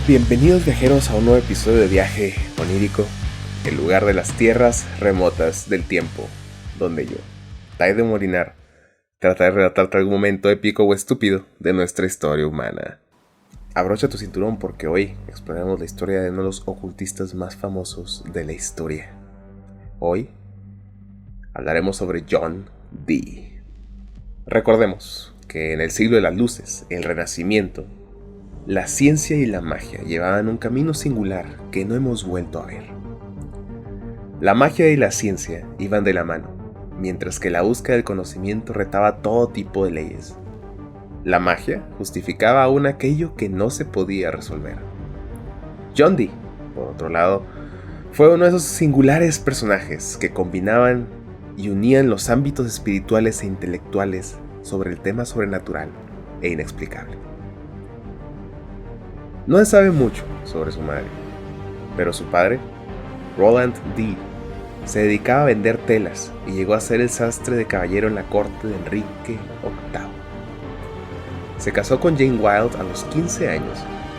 Bienvenidos viajeros a un nuevo episodio de Viaje Onírico, el lugar de las tierras remotas del tiempo, donde yo, Tai de Molinar, trataré de relatarte algún momento épico o estúpido de nuestra historia humana. Abrocha tu cinturón porque hoy exploraremos la historia de uno de los ocultistas más famosos de la historia. Hoy hablaremos sobre John Dee. Recordemos que en el siglo de las luces, el Renacimiento, la ciencia y la magia llevaban un camino singular que no hemos vuelto a ver. La magia y la ciencia iban de la mano, mientras que la búsqueda del conocimiento retaba todo tipo de leyes. La magia justificaba aún aquello que no se podía resolver. John Dee, por otro lado, fue uno de esos singulares personajes que combinaban y unían los ámbitos espirituales e intelectuales sobre el tema sobrenatural e inexplicable. No se sabe mucho sobre su madre, pero su padre, Roland Dee, se dedicaba a vender telas y llegó a ser el sastre de caballero en la corte de Enrique VIII. Se casó con Jane Wilde a los 15 años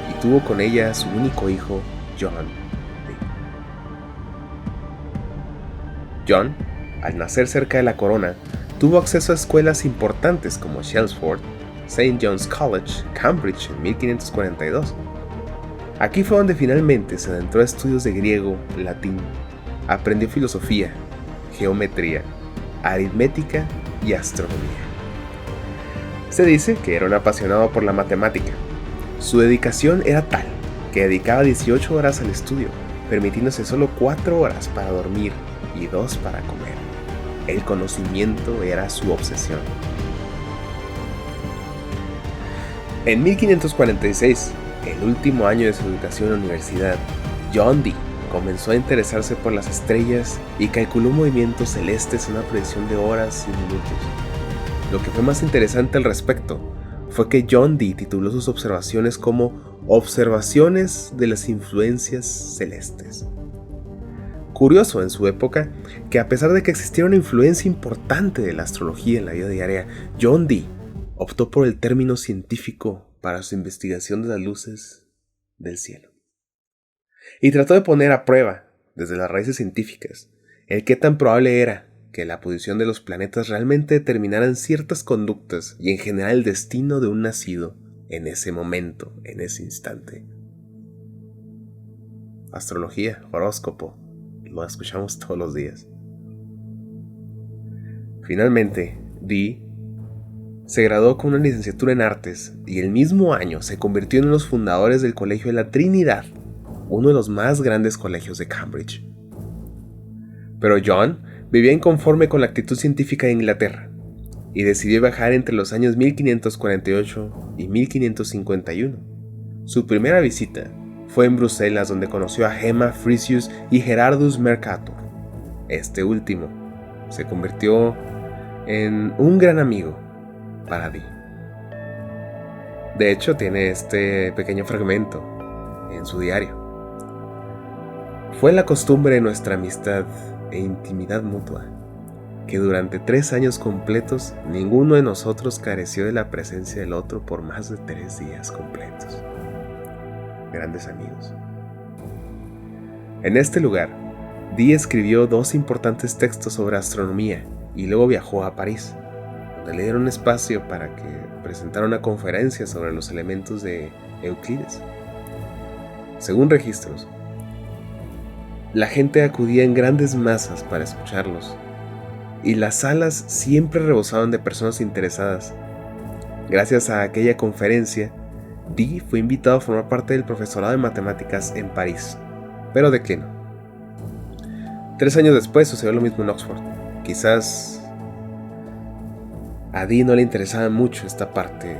y tuvo con ella a su único hijo, John Dee. John, al nacer cerca de la corona, tuvo acceso a escuelas importantes como Chelmsford, St. John's College, Cambridge en 1542. Aquí fue donde finalmente se adentró a estudios de griego, latín, aprendió filosofía, geometría, aritmética y astronomía. Se dice que era un apasionado por la matemática. Su dedicación era tal que dedicaba 18 horas al estudio, permitiéndose solo 4 horas para dormir y 2 para comer. El conocimiento era su obsesión. En 1546, el último año de su educación en la universidad, John Dee comenzó a interesarse por las estrellas y calculó movimientos celestes en una proyección de horas y minutos. Lo que fue más interesante al respecto fue que John Dee tituló sus observaciones como Observaciones de las influencias celestes. Curioso en su época que a pesar de que existiera una influencia importante de la astrología en la vida diaria, John Dee optó por el término científico para su investigación de las luces del cielo. Y trató de poner a prueba, desde las raíces científicas, el qué tan probable era que la posición de los planetas realmente determinaran ciertas conductas y en general el destino de un nacido en ese momento, en ese instante. Astrología, horóscopo, lo escuchamos todos los días. Finalmente, Dee se graduó con una licenciatura en artes y el mismo año se convirtió en uno de los fundadores del Colegio de la Trinidad, uno de los más grandes colegios de Cambridge. Pero John vivía inconforme con la actitud científica de Inglaterra y decidió viajar entre los años 1548 y 1551. Su primera visita fue en Bruselas, donde conoció a Gemma Frisius y Gerardus Mercator. Este último se convirtió en un gran amigo para Dee. De hecho, tiene este pequeño fragmento en su diario. Fue la costumbre de nuestra amistad e intimidad mutua que durante 3 años completos ninguno de nosotros careció de la presencia del otro por más de 3 días completos. Grandes amigos. En este lugar, Dee escribió 2 importantes textos sobre astronomía y luego viajó a París, le dieron espacio para que presentara una conferencia sobre los elementos de Euclides. Según registros, la gente acudía en grandes masas para escucharlos, y las salas siempre rebosaban de personas interesadas. Gracias a aquella conferencia, Dee fue invitado a formar parte del profesorado de matemáticas en París, pero declinó. 3 años después sucedió lo mismo en Oxford. Quizás a Dee no le interesaba mucho esta parte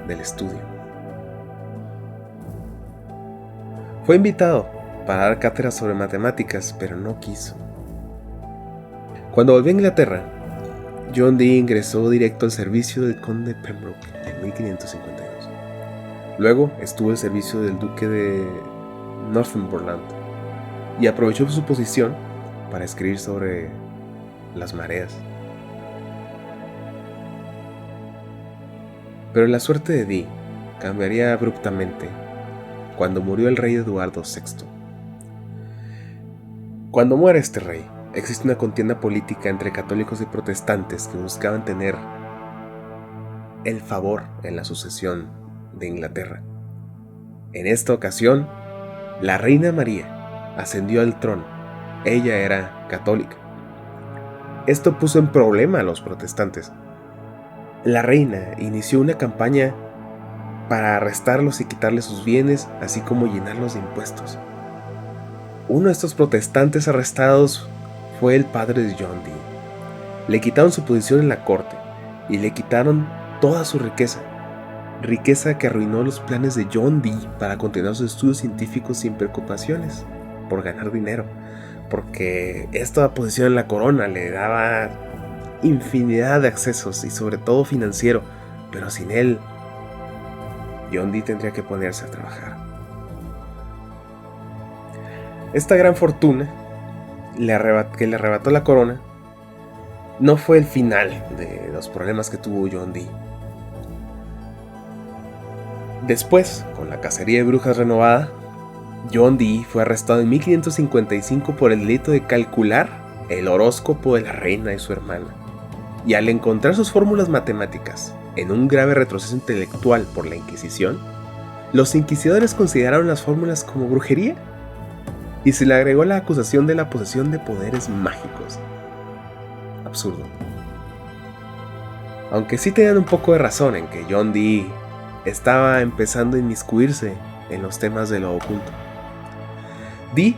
del estudio. Fue invitado para dar cátedras sobre matemáticas, pero no quiso. Cuando volvió a Inglaterra, John Dee ingresó directo al servicio del conde Pembroke en 1552. Luego estuvo al servicio del duque de Northumberland y aprovechó su posición para escribir sobre las mareas. Pero la suerte de Dee cambiaría abruptamente cuando murió el rey Eduardo VI. Cuando muere este rey, existe una contienda política entre católicos y protestantes que buscaban tener el favor en la sucesión de Inglaterra. En esta ocasión, la reina María ascendió al trono. Ella era católica. Esto puso en problema a los protestantes. La reina inició una campaña para arrestarlos y quitarles sus bienes, así como llenarlos de impuestos. Uno de estos protestantes arrestados fue el padre de John Dee. Le quitaron su posición en la corte y le quitaron toda su riqueza que arruinó los planes de John Dee para continuar sus estudios científicos sin preocupaciones por ganar dinero, porque esta posición en la corona le daba infinidad de accesos y sobre todo financiero, pero sin él, John Dee tendría que ponerse a trabajar. Esta gran fortuna que le arrebató la corona no fue el final de los problemas que tuvo John Dee. Después, con la cacería de brujas renovada, John Dee fue arrestado en 1555 por el delito de calcular el horóscopo de la reina y su hermana. Y al encontrar sus fórmulas matemáticas en un grave retroceso intelectual por la Inquisición, los inquisidores consideraron las fórmulas como brujería y se le agregó la acusación de la posesión de poderes mágicos. Absurdo. Aunque sí tenían un poco de razón en que John Dee estaba empezando a inmiscuirse en los temas de lo oculto. Dee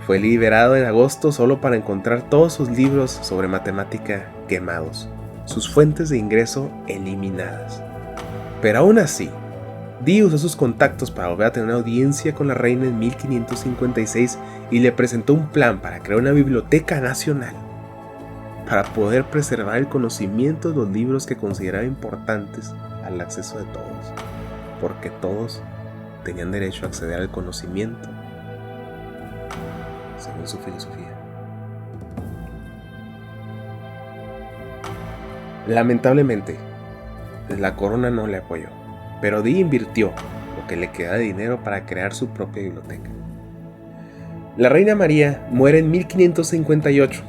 fue liberado en agosto solo para encontrar todos sus libros sobre matemática quemados, sus fuentes de ingreso eliminadas. Pero aún así, Dee usó sus contactos para volver a tener una audiencia con la reina en 1556 y le presentó un plan para crear una biblioteca nacional para poder preservar el conocimiento de los libros que consideraba importantes al acceso de todos, porque todos tenían derecho a acceder al conocimiento según su filosofía. Lamentablemente, la corona no le apoyó, pero Dee invirtió lo que le quedaba de dinero para crear su propia biblioteca. La reina María muere en 1558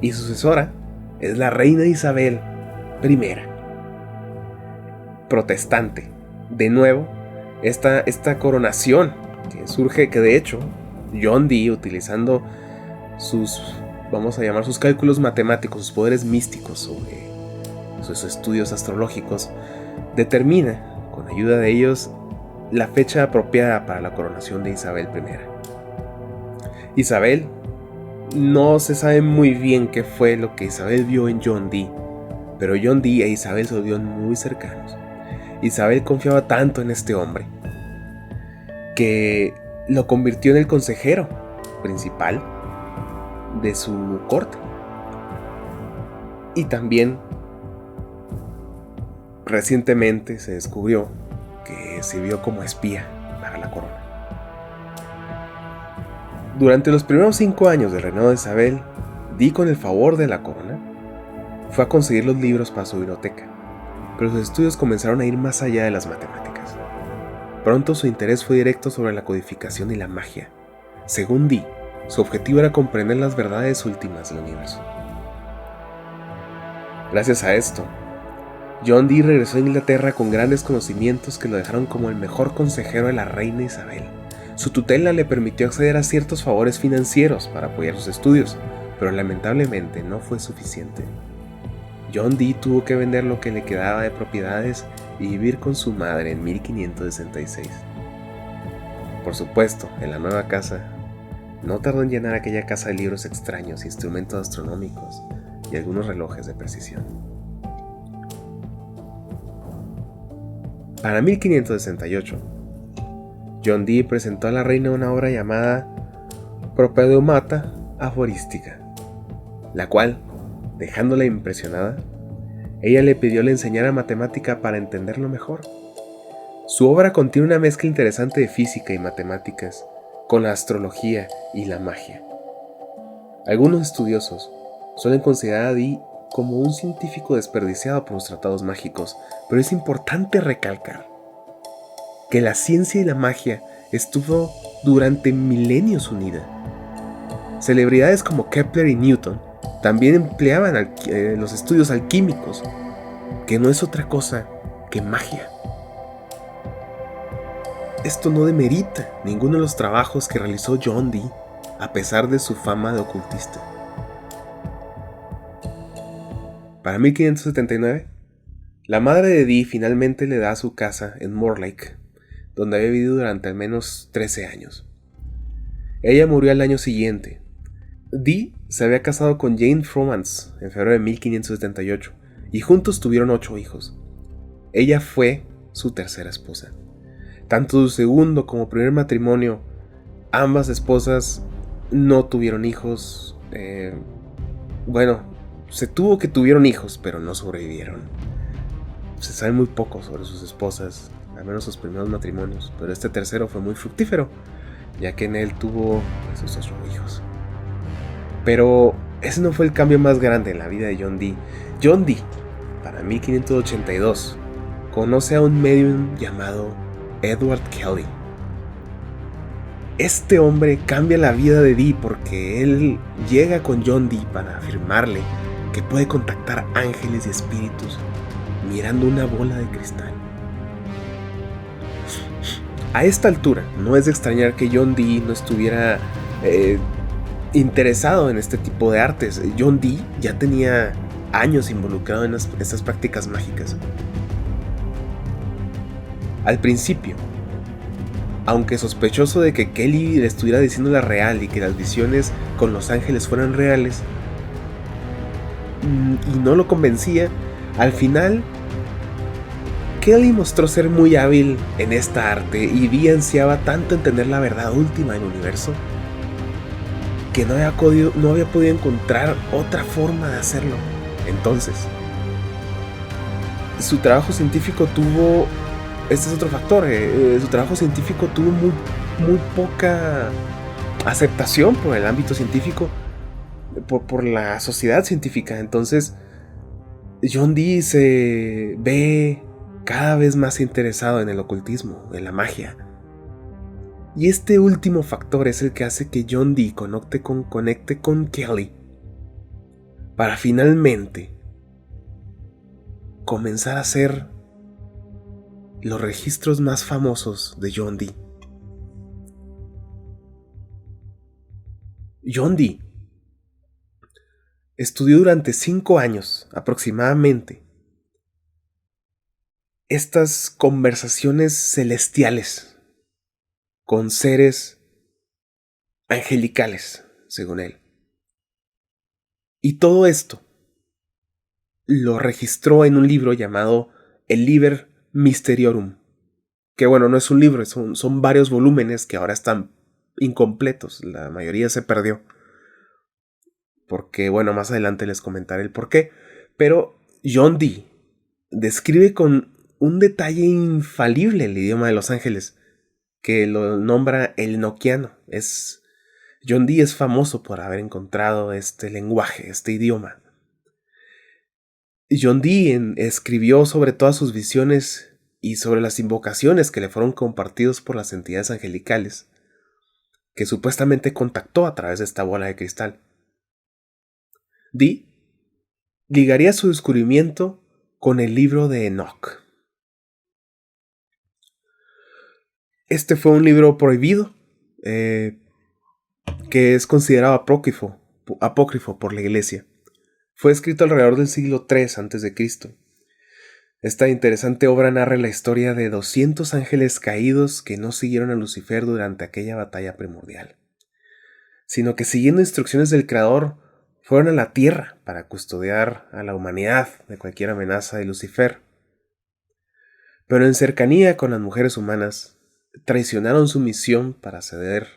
y su sucesora es la reina Isabel I, protestante. De nuevo, esta coronación que surge, que de hecho John Dee, utilizando sus cálculos matemáticos, sus poderes místicos sobre sus estudios astrológicos, determina, con ayuda de ellos, la fecha apropiada para la coronación de Isabel I. Isabel, no se sabe muy bien qué fue lo que Isabel vio en John Dee, pero John Dee e Isabel se volvieron muy cercanos. Isabel confiaba tanto en este hombre que lo convirtió en el consejero principal de su corte. Y también recientemente se descubrió que sirvió como espía para la corona. Durante los primeros 5 años del reinado de Isabel, Dee, con el favor de la corona, fue a conseguir los libros para su biblioteca, pero sus estudios comenzaron a ir más allá de las matemáticas. Pronto su interés fue directo sobre la codificación y la magia. Según Dee, su objetivo era comprender las verdades últimas del universo. Gracias a esto, John Dee regresó a Inglaterra con grandes conocimientos que lo dejaron como el mejor consejero de la reina Isabel. Su tutela le permitió acceder a ciertos favores financieros para apoyar sus estudios, pero lamentablemente no fue suficiente. John Dee tuvo que vender lo que le quedaba de propiedades y vivir con su madre en 1566. Por supuesto, en la nueva casa, no tardó en llenar aquella casa de libros extraños, instrumentos astronómicos y algunos relojes de precisión. Para 1568, John Dee presentó a la reina una obra llamada Propedeumata Aforística, la cual, dejándola impresionada, ella le pidió le enseñara matemática para entenderlo mejor. Su obra contiene una mezcla interesante de física y matemáticas con la astrología y la magia. Algunos estudiosos suelen considerar a Dee como un científico desperdiciado por los tratados mágicos, pero es importante recalcar que la ciencia y la magia estuvo durante milenios unida. Celebridades como Kepler y Newton también empleaban los estudios alquímicos, que no es otra cosa que magia. Esto no demerita ninguno de los trabajos que realizó John Dee, a pesar de su fama de ocultista. Para 1579, la madre de Dee finalmente le da su casa en Morlake, donde había vivido durante al menos 13 años. Ella murió al año siguiente. Dee se había casado con Jane Fromans en febrero de 1578 y juntos tuvieron 8 hijos. Ella fue su tercera esposa. Tanto su segundo como primer matrimonio, ambas esposas no tuvieron hijos. Se tuvo que tuvieron hijos, pero no sobrevivieron. Se sabe muy poco sobre sus esposas, al menos sus primeros matrimonios, pero este tercero fue muy fructífero, ya que en él tuvo sus 8 hijos. Pero ese no fue el cambio más grande en la vida de John Dee. John Dee, para 1582, conoce a un medium llamado Edward Kelly. Este hombre cambia la vida de Dee porque él llega con John Dee para afirmarle que puede contactar ángeles y espíritus mirando una bola de cristal. A esta altura, no es de extrañar que John Dee no estuviera interesado en este tipo de artes. John Dee ya tenía años involucrado en estas prácticas mágicas. Al principio, aunque sospechoso de que Kelly le estuviera diciendo la real y que las visiones con los ángeles fueran reales, y no lo convencía, al final Kelly mostró ser muy hábil en esta arte y Dee ansiaba tanto entender la verdad última del universo que no había podido encontrar otra forma de hacerlo. Entonces, su trabajo científico tuvo... Este es otro factor. Su trabajo científico tuvo muy poca aceptación por el ámbito científico, por la sociedad científica. Entonces, John Dee se ve cada vez más interesado en el ocultismo, en la magia. Y este último factor es el que hace que John Dee conecte con Kelly para finalmente comenzar a hacer los registros más famosos de John Dee. John Dee estudió durante 5 años aproximadamente estas conversaciones celestiales con seres angelicales, según él. Y todo esto lo registró en un libro llamado El Liber Mysteriorum, que no es un libro, son varios volúmenes que ahora están incompletos, la mayoría se perdió, porque más adelante les comentaré el porqué. Pero John Dee describe con un detalle infalible el idioma de los ángeles, que lo nombra el enoquiano. John Dee es famoso por haber encontrado este lenguaje, este idioma. John Dee escribió sobre todas sus visiones y sobre las invocaciones que le fueron compartidos por las entidades angelicales, que supuestamente contactó a través de esta bola de cristal. Dee ligaría su descubrimiento con el libro de Enoch. Este fue un libro prohibido, que es considerado apócrifo por la iglesia. Fue escrito alrededor del siglo III a.C. Esta interesante obra narra la historia de 200 ángeles caídos que no siguieron a Lucifer durante aquella batalla primordial, sino que siguiendo instrucciones del Creador fueron a la tierra para custodiar a la humanidad de cualquier amenaza de Lucifer. Pero en cercanía con las mujeres humanas, traicionaron su misión para ceder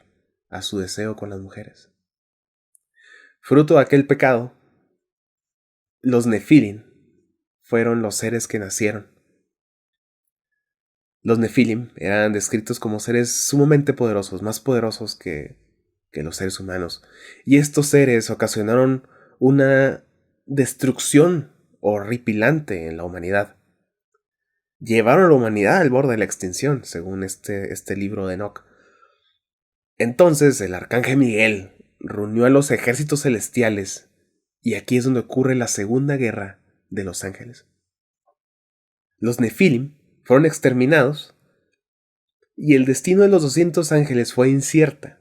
a su deseo con las mujeres. Fruto de aquel pecado, los Nefilim fueron los seres que nacieron. Los Nefilim eran descritos como seres sumamente poderosos, más poderosos que los seres humanos. Y estos seres ocasionaron una destrucción horripilante en la humanidad. Llevaron a la humanidad al borde de la extinción, según este libro de Enoch. Entonces el arcángel Miguel reunió a los ejércitos celestiales y aquí es donde ocurre la segunda guerra de los ángeles. Los Nefilim fueron exterminados y el destino de los 200 ángeles fue incierta.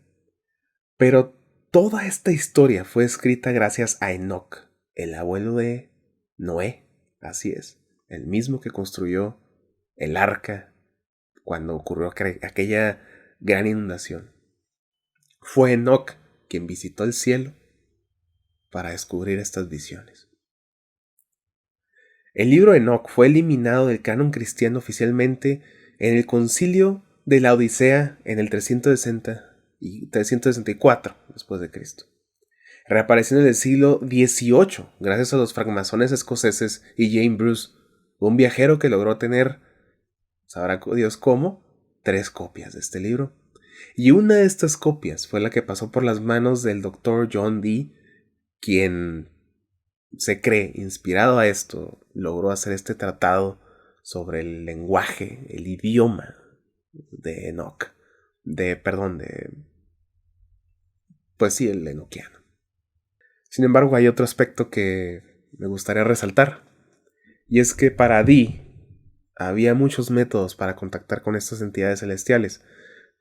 Pero toda esta historia fue escrita gracias a Enoc, el abuelo de Noé. Así es, el mismo que construyó el arca cuando ocurrió aquella gran inundación. Fue Enoc quien visitó el cielo para descubrir estas visiones. El libro Enoc fue eliminado del canon cristiano oficialmente en el concilio de la Odisea en el 360 y 364 después de Cristo. Reapareció en el siglo XVIII gracias a los francmasones escoceses y Jane Bruce, un viajero que logró tener, sabrá Dios cómo, 3 copias de este libro. Y una de estas copias fue la que pasó por las manos del doctor John Dee, quien se cree, inspirado a esto, logró hacer este tratado sobre el lenguaje, el idioma de Enoch. Pues sí, el enoquiano. Sin embargo, hay otro aspecto que me gustaría resaltar. Y es que para Dee había muchos métodos para contactar con estas entidades celestiales.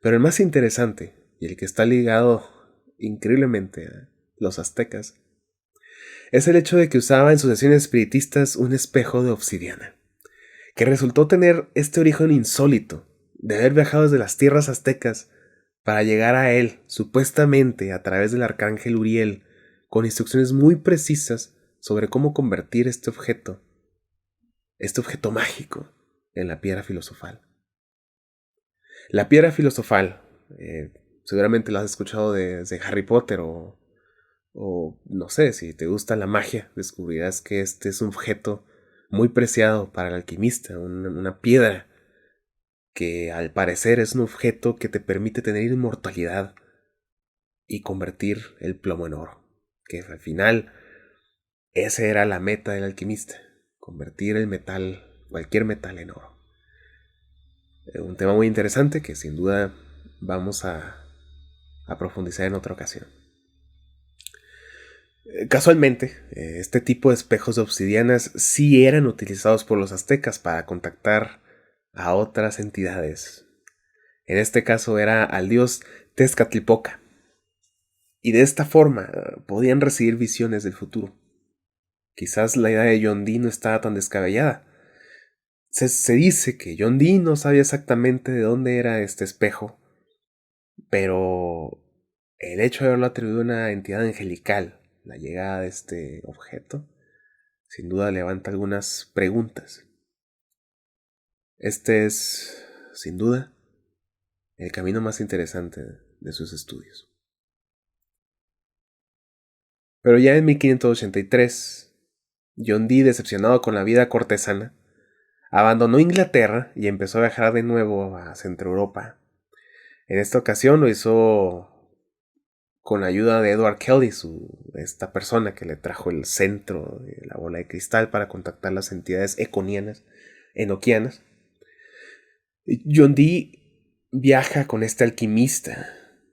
Pero el más interesante, y el que está ligado increíblemente a los aztecas, es el hecho de que usaba en sus sesiones espiritistas un espejo de obsidiana, que resultó tener este origen insólito, de haber viajado desde las tierras aztecas para llegar a él, supuestamente a través del arcángel Uriel, con instrucciones muy precisas sobre cómo convertir este objeto mágico, en la piedra filosofal. La piedra filosofal, seguramente la has escuchado de Harry Potter o no sé, si te gusta la magia, descubrirás que este es un objeto muy preciado para el alquimista, una piedra que al parecer es un objeto que te permite tener inmortalidad y convertir el plomo en oro, que al final esa era la meta del alquimista, convertir el metal, cualquier metal, en oro. Un tema muy interesante que sin duda vamos a profundizar en otra ocasión. Casualmente, este tipo de espejos de obsidianas sí eran utilizados por los aztecas para contactar a otras entidades. En este caso era al dios Tezcatlipoca. Y de esta forma podían recibir visiones del futuro. Quizás la idea de John Dee no estaba tan descabellada. Se dice que John Dee no sabía exactamente de dónde era este espejo, pero el hecho de haberlo atribuido a una entidad angelical, la llegada de este objeto, sin duda levanta algunas preguntas. Este es, sin duda, el camino más interesante de sus estudios. Pero ya en 1583, John Dee, decepcionado con la vida cortesana, abandonó Inglaterra y empezó a viajar de nuevo a Centro Europa. En esta ocasión lo hizo con la ayuda de Edward Kelly, esta persona que le trajo el centro de la bola de cristal para contactar las entidades enoquianas. John Dee viaja con este alquimista,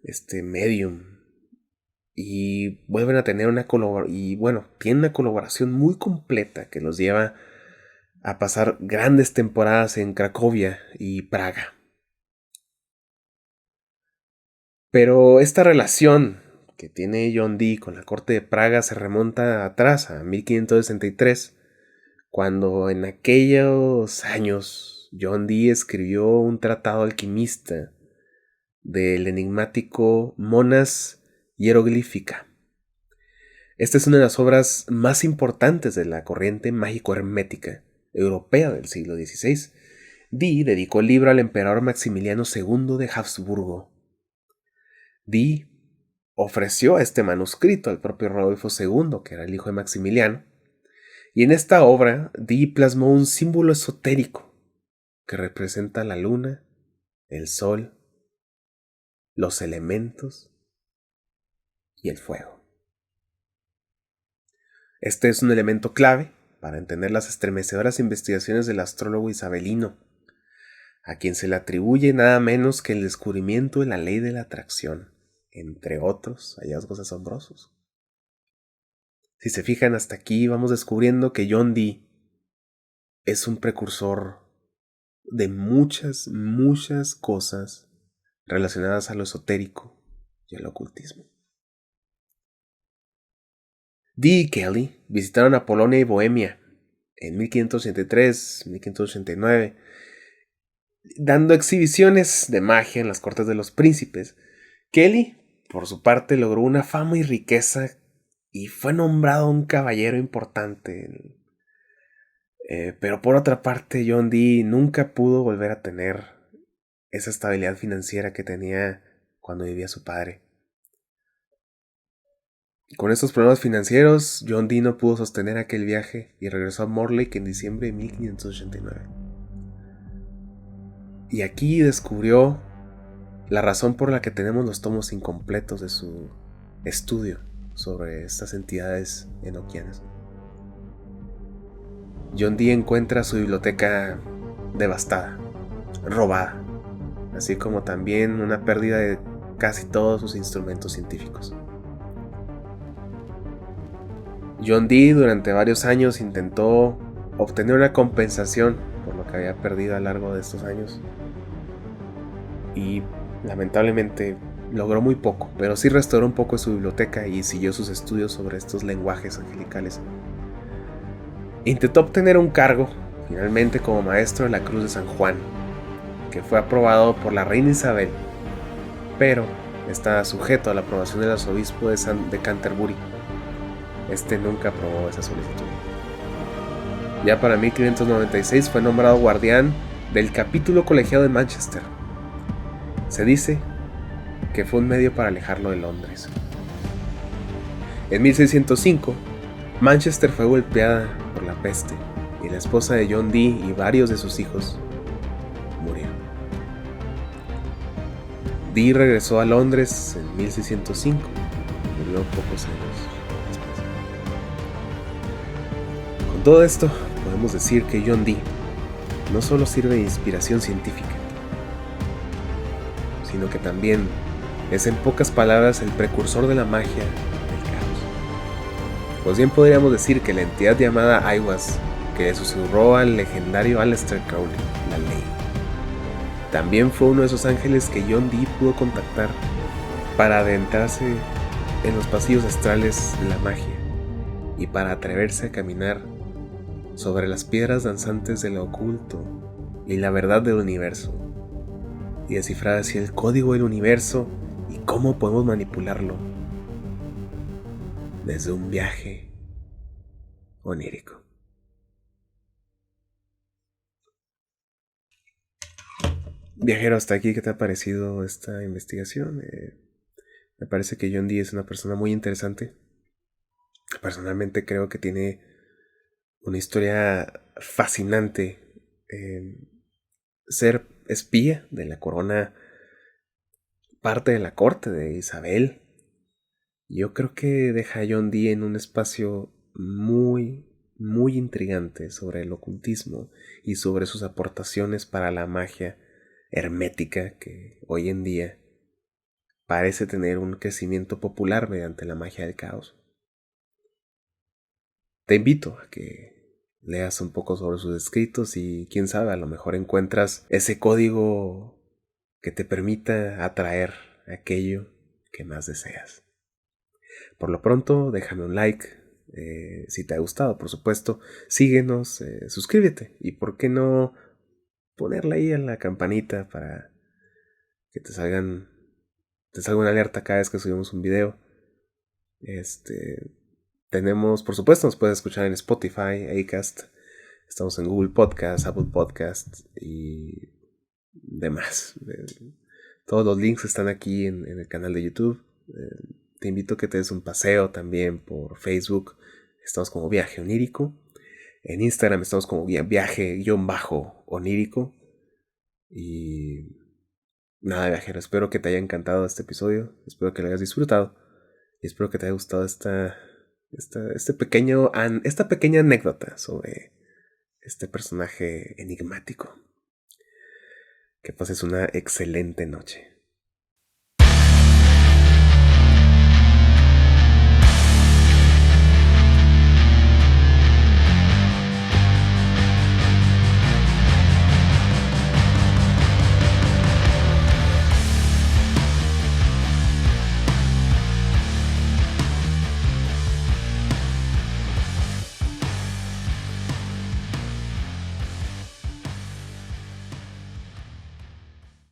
este medium, y vuelven a tener tiene una colaboración muy completa que los lleva a pasar grandes temporadas en Cracovia y Praga. Pero esta relación que tiene John Dee con la corte de Praga se remonta atrás, a 1563, cuando en aquellos años John Dee escribió un tratado alquimista del enigmático Monas Hieroglífica. Esta es una de las obras más importantes de la corriente mágico-hermética europea del siglo XVI. Dee dedicó el libro al emperador Maximiliano II de Habsburgo. Dee ofreció este manuscrito al propio Rodolfo II, que era el hijo de Maximiliano, y en esta obra Dee plasmó un símbolo esotérico que representa la luna, el sol, los elementos y el fuego. Este es un elemento clave para entender las estremecedoras investigaciones del astrólogo isabelino. a quien se le atribuye nada menos que el descubrimiento de la ley de la atracción, entre otros hallazgos asombrosos. Si se fijan hasta aquí, vamos descubriendo que John Dee es un precursor de muchas, muchas cosas relacionadas a lo esotérico y al ocultismo. Dee y Kelly visitaron a Polonia y Bohemia en 1583-1589, dando exhibiciones de magia en las cortes de los príncipes. Kelly, por su parte, logró una fama y riqueza y fue nombrado un caballero importante. Pero por otra parte, John Dee nunca pudo volver a tener esa estabilidad financiera que tenía cuando vivía su padre. Con estos problemas financieros, John Dee no pudo sostener aquel viaje y regresó a Morlake en diciembre de 1589. Y aquí descubrió la razón por la que tenemos los tomos incompletos de su estudio sobre estas entidades enoquianas. John Dee encuentra su biblioteca devastada, robada, así como también una pérdida de casi todos sus instrumentos científicos. John Dee durante varios años intentó obtener una compensación por lo que había perdido a lo largo de estos años y lamentablemente logró muy poco, pero sí restauró un poco su biblioteca y siguió sus estudios sobre estos lenguajes angelicales. Intentó obtener un cargo, finalmente, como maestro de la Cruz de San Juan, que fue aprobado por la reina Isabel, pero está sujeto a la aprobación del arzobispo de Canterbury. Este nunca aprobó esa solicitud. Ya para 1596 fue nombrado guardián del capítulo colegiado de Manchester. Se dice que fue un medio para alejarlo de Londres. En 1605, Manchester fue golpeada por la peste y la esposa de John Dee y varios de sus hijos murieron. Dee regresó a Londres en 1605 y murió pocos años después. Con todo esto, podemos decir que John Dee no solo sirve de inspiración científica, sino que también es, en pocas palabras, el precursor de la magia del caos. Pues bien podríamos decir que la entidad llamada Aiwass, que le susurró al legendario Aleister Crowley la ley, también fue uno de esos ángeles que John Dee pudo contactar para adentrarse en los pasillos astrales de la magia y para atreverse a caminar sobre las piedras danzantes de lo oculto y la verdad del universo, y descifrar así el código del universo y cómo podemos manipularlo desde un viaje onírico. Viajero, hasta aquí, ¿qué te ha parecido esta investigación? Me parece que John Dee es una persona muy interesante. Personalmente creo que tiene una historia fascinante. Ser espía de la corona, parte de la corte de Isabel, yo creo que deja a John Dee en un espacio muy, muy intrigante sobre el ocultismo y sobre sus aportaciones para la magia hermética que hoy en día parece tener un crecimiento popular mediante la magia del caos. Te invito a que leas un poco sobre sus escritos y quién sabe, a lo mejor encuentras ese código que te permita atraer aquello que más deseas. Por lo pronto, déjame un like, si te ha gustado, por supuesto, síguenos, suscríbete y por qué no ponerle ahí a la campanita para que te salga una alerta cada vez que subimos un video. Tenemos, por supuesto, nos puedes escuchar en Spotify, Acast, estamos en Google Podcast, Apple Podcast y demás. Todos los links están aquí en el canal de YouTube. Te invito a que te des un paseo también por Facebook. Estamos como Viaje Onírico. En Instagram estamos como Viaje-Onírico. Y nada, viajero, espero que te haya encantado este episodio. Espero que lo hayas disfrutado. Y espero que te haya gustado esta pequeña anécdota sobre este personaje enigmático. Que pases una excelente noche.